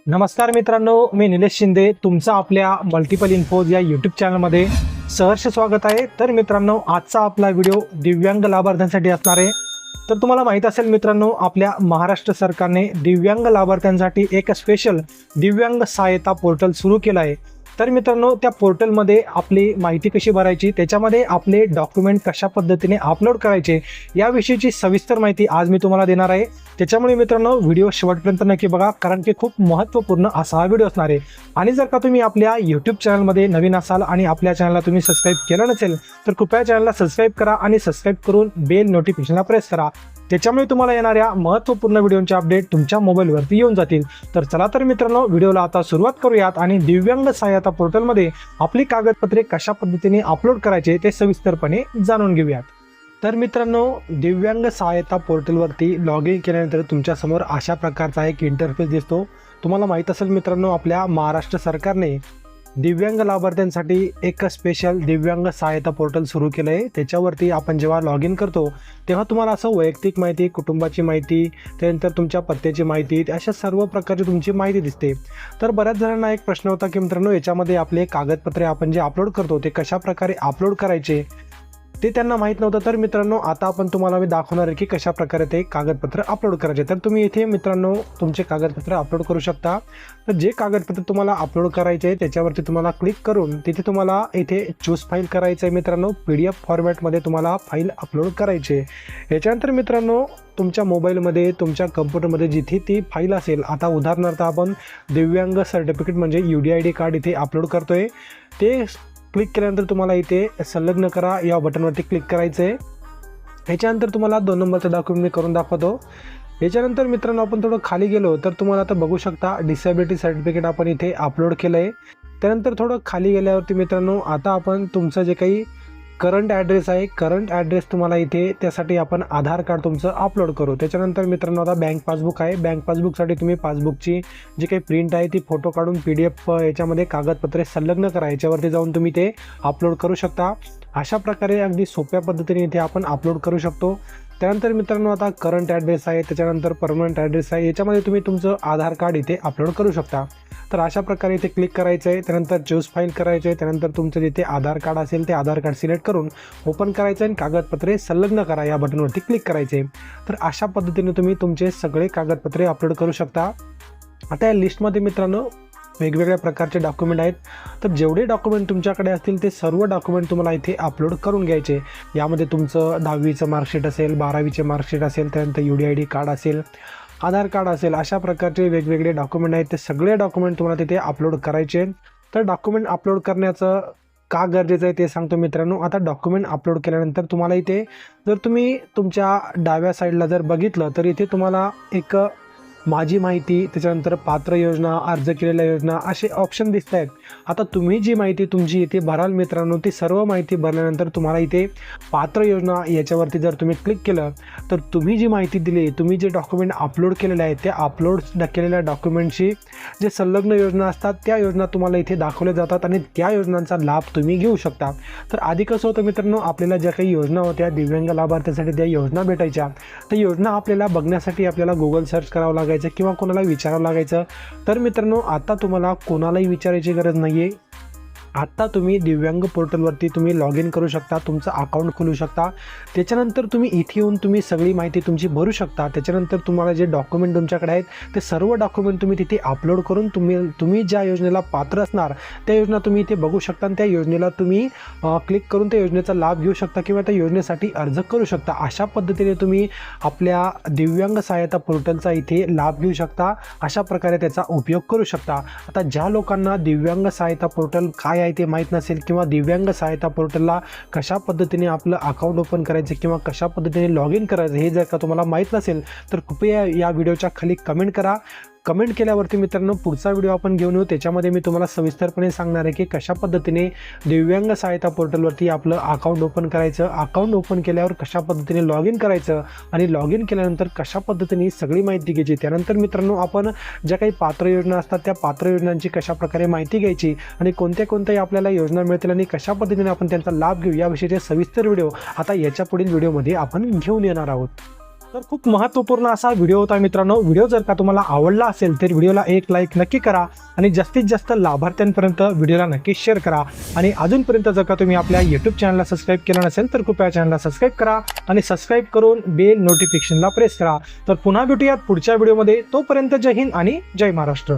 नमस्कार मित्रांनो, मी निलेश शिंदे तुमचं आपल्या मल्टिपल इन्फोज या यूट्यूब चॅनलमध्ये सहर्ष स्वागत आहे। तर मित्रांनो, आजचा आपला व्हिडिओ दिव्यांग लाभार्थ्यांसाठी असणार आहे। तर तुम्हाला माहित असेल मित्रांनो, आपल्या महाराष्ट्र सरकारने दिव्यांग लाभार्थ्यांसाठी एक स्पेशल दिव्यांग सहायता पोर्टल सुरू केलं आहे। तर मित्रांनो, त्या पोर्टलमध्ये आपली माहिती कशी भरायची, त्याच्यामध्ये आपले डॉक्युमेंट कशा पद्धतीने अपलोड करायचे याविषयीची सविस्तर माहिती आज मी तुम्हाला देणार आहे। त्याच्यामुळे मित्रांनो, व्हिडिओ शेवटपर्यंत नक्की बघा, कारण की खूप महत्त्वपूर्ण असा हा व्हिडिओ असणार आहे। आणि जर का तुम्ही आपल्या यूट्यूब चॅनलमध्ये नवीन असाल आणि आपल्या चॅनलला तुम्ही सबस्क्राईब केलं नसेल तर कृपया चॅनलला सबस्क्राईब करा आणि सबस्क्राईब करून बेल नोटिफिकेशनला प्रेस करा। त्याच्यामुळे तुम्हाला येणाऱ्या महत्त्वपूर्ण व्हिडिओचे अपडेट तुमच्या मोबाईलवरती येऊन जातील। तर चला तर मित्रांनो, व्हिडिओला आता सुरुवात करूयात आणि दिव्यांग सहायता पोर्टलमध्ये आपली कागदपत्रे कशा पद्धतीने अपलोड करायचे ते सविस्तरपणे जाणून घेऊयात। तर मित्रांनो, दिव्यांग सहायता पोर्टलवरती लॉग इन केल्यानंतर तुमच्यासमोर अशा प्रकारचा एक इंटरफेस दिसतो। तुम्हाला माहीत असेल मित्रांनो, आपल्या महाराष्ट्र सरकारने दिव्यांग लाभार्थ्यांसाठी एक स्पेशल दिव्यांग सहायता पोर्टल सुरू केलं आहे। त्याच्यावरती आपण जेव्हा लॉग इन करतो तेव्हा तुम्हाला असं वैयक्तिक माहिती, कुटुंबाची माहिती, त्यानंतर तुमच्या पत्त्याची माहिती, अशा सर्व प्रकारची तुमची माहिती दिसते। तर बऱ्याच जणांना एक प्रश्न होता की मित्रांनो, याच्यामध्ये आपले कागदपत्रे आपण जे अपलोड करतो ते कशा प्रकारे अपलोड करायचे ते त्यांना माहीत नव्हतं। तर मित्रांनो, आता आपण तुम्हाला मी दाखवणार आहे की कशा प्रकारे ते कागदपत्र अपलोड करायचे। तर तुम्ही इथे मित्रांनो तुमचे कागदपत्र अपलोड करू शकता। तर जे कागदपत्र तुम्हाला अपलोड करायचे आहे त्याच्यावरती तुम्हाला क्लिक करून तिथे तुम्हाला इथे चूज फाईल करायचं आहे मित्रांनो। PDF फॉर्मॅटमध्ये तुम्हाला फाईल अपलोड करायची आहे। याच्यानंतर मित्रांनो, तुमच्या मोबाईलमध्ये, तुमच्या कम्प्युटरमध्ये जिथे ती फाईल असेल, आता उदाहरणार्थ आपण दिव्यांग सर्टिफिकेट म्हणजे UDID कार्ड इथे अपलोड करतोय, ते क्लिक केल्यानंतर तुम्हाला इथे संलग्न करा या बटनवरती क्लिक करायचं आहे। याच्यानंतर तुम्हाला 2 नंबरचं डॉक्युमेंट मी करून दाखवतो। याच्यानंतर मित्रांनो, आपण थोडं खाली गेलो तर तुम्हाला आता बघू शकता डिसेबिलिटी सर्टिफिकेट आपण इथे अपलोड केलं आहे। त्यानंतर थोडं खाली गेल्यावरती मित्रांनो, आता आपण तुमचं जे काही करंट ॲड्रेस आहे, करंट ॲड्रेस तुम्हाला इथे त्यासाठी आपण आधार कार्ड तुमचं अपलोड करू। त्याच्यानंतर मित्रांनो, आता बँक पासबुक आहे, बँक पासबुकसाठी तुम्ही पासबुकची जी काही प्रिंट आहे ती फोटो काढून PDF याच्यामध्ये कागदपत्रे संलग्न करा, याच्यावरती जाऊन तुम्ही ते अपलोड करू शकता। अशा प्रकारे अगदी सोप्या पद्धतीने इथे आपण अपलोड करू शकतो। त्यानंतर मित्रांनो, आता करंट ॲड्रेस आहे, त्याच्यानंतर परमनंट ॲड्रेस आहे, याच्यामध्ये तुम्ही तुमचं आधार कार्ड इथे अपलोड करू शकता। तर अशा प्रकारे इथे क्लिक करायचं आहे, त्यानंतर चूज फाईल करायचं आहे, त्यानंतर तुमचं जिथे आधार कार्ड असेल ते आधार कार्ड सिलेक्ट करून ओपन करायचं आणि कागदपत्रे संलग्न करा या बटनवरती क्लिक करायचे। तर अशा पद्धतीने तुम्ही तुमचे सगळे कागदपत्रे अपलोड करू शकता। आता या लिस्टमध्ये मित्रांनो वेगवेगळ्या प्रकारचे डॉक्युमेंट आहेत। तर जेवढे डॉक्युमेंट तुमच्याकडे असतील ते सर्व डॉक्युमेंट तुम्हाला इथे अपलोड करून घ्यायचे। यामध्ये तुमचं 10वीचं मार्कशीट असेल, 12वीचे मार्कशीट असेल, त्यानंतर UDID कार्ड असेल, आधार कार्ड असेल, अशा प्रकारचे वेगवेगळे डॉक्युमेंट आहेत। ते सगळे डॉक्युमेंट तुम्हाला तिथे अपलोड करायचे। तर डॉक्युमेंट अपलोड करण्याचं का गरजेचं आहे ते सांगतो मित्रांनो। आता डॉक्युमेंट अपलोड केल्यानंतर तुम्हाला इथे जर तुम्ही तुमच्या डाव्या साईडला जर बघितलं तर इथे तुम्हाला एक माझी माहिती, त्याच्यानंतर पात्र योजना, अर्ज केलेल्या योजना असे ऑप्शन दिसत आहेत। आता तुम्ही जी माहिती तुमची इथे भराल मित्रांनो, ती सर्व माहिती भरल्यानंतर तुम्हाला इथे पात्र योजना याच्यावरती जर तुम्ही क्लिक केलं तर तुम्ही जी माहिती दिली, तुम्ही जे डॉक्युमेंट अपलोड केलेले आहेत त्या अपलोड केलेल्या डॉक्युमेंटशी जे संलग्न योजना असतात त्या योजना तुम्हाला इथे दाखवल्या जातात आणि त्या योजनांचा लाभ तुम्ही घेऊ शकता। तर आधी कसं होतं मित्रांनो, आपल्याला ज्या काही योजना होत्या दिव्यांग लाभार्थ्यांसाठी त्या योजना भेटायच्या, त्या योजना आपल्याला बघण्यासाठी आपल्याला गुगल सर्च करावं लागायचं किंवा कोणाला विचारावं लागायचं। तर मित्रांनो, आता तुम्हाला कोणालाही विचारायची गरज नाही आहे। आत्ता तुम्ही दिव्यांग पोर्टलवरती तुम्ही लॉग इन करू शकता, तुमचं अकाउंट खोलू शकता। त्याच्यानंतर तुम्ही इथे येऊन तुम्ही सगळी माहिती तुमची भरू शकता। त्याच्यानंतर तुम्हाला जे डॉक्युमेंट तुमच्याकडे आहेत ते सर्व डॉक्युमेंट तुम्ही तिथे अपलोड करून तुम्ही ज्या योजनेला पात्र असणार त्या योजना तुम्ही इथे बघू शकता आणि त्या योजनेला तुम्ही क्लिक करून त्या योजनेचा लाभ घेऊ शकता किंवा त्या योजनेसाठी अर्ज करू शकता। अशा पद्धतीने तुम्ही आपल्या दिव्यांग सहायता पोर्टलचा इथे लाभ घेऊ शकता, अशा प्रकारे त्याचा उपयोग करू शकता। आता ज्या लोकांना दिव्यांग सहायता पोर्टल काय आहे ते माहीत नसेल किंवा दिव्यांग सहायता पोर्टलला कशा पद्धतीने आपलं अकाउंट ओपन करायचं किंवा कशा पद्धतीने लॉग इन करायचं हे जर का तुम्हाला माहीत नसेल तर कृपया या व्हिडिओच्या खाली कमेंट करा। कमेंट केल्यावरती मित्रांनो पुढचा व्हिडिओ आपण घेऊन येऊ, त्याच्यामध्ये मी तुम्हाला सविस्तरपणे सांगणार आहे की कशा पद्धतीने दिव्यांग सहायता पोर्टलवरती आपलं अकाउंट ओपन करायचं, अकाउंट ओपन केल्यावर कशा पद्धतीने लॉग इन करायचं आणि लॉग इन केल्यानंतर कशा पद्धतीने सगळी माहिती घ्यायची। त्यानंतर मित्रांनो, आपण ज्या काही पात्र योजना असतात त्या पात्र योजनांची कशा प्रकारे माहिती घ्यायची आणि कोणत्या आपल्याला योजना मिळतील आणि कशा पद्धतीने आपण त्यांचा लाभ घेऊ याविषयीचे सविस्तर व्हिडिओ आता याच्या पुढील व्हिडिओमध्ये आपण घेऊन येणार आहोत। तर खूप महत्त्वपूर्ण असा व्हिडिओ होता मित्रांनो. व्हिडिओ जर का तुम्हाला आवडला असेल तर व्हिडिओला एक लाईक नक्की करा आणि जास्तीत जास्त लाभार्थ्यांपर्यंत व्हिडिओला नक्की शेअर करा. आणि अजूनपर्यंत जर का तुम्ही आपल्या यूट्यूब चॅनलला सबस्क्राईब केलं नसेल तर कृपया चॅनलला सबस्क्राईब करा आणि सबस्क्राईब करून बेल नोटिफिकेशनला प्रेस करा. तर पुन्हा भेटूयात पुढच्या व्हिडिओमध्ये. तोपर्यंत जय हिंद आणि जय महाराष्ट्र.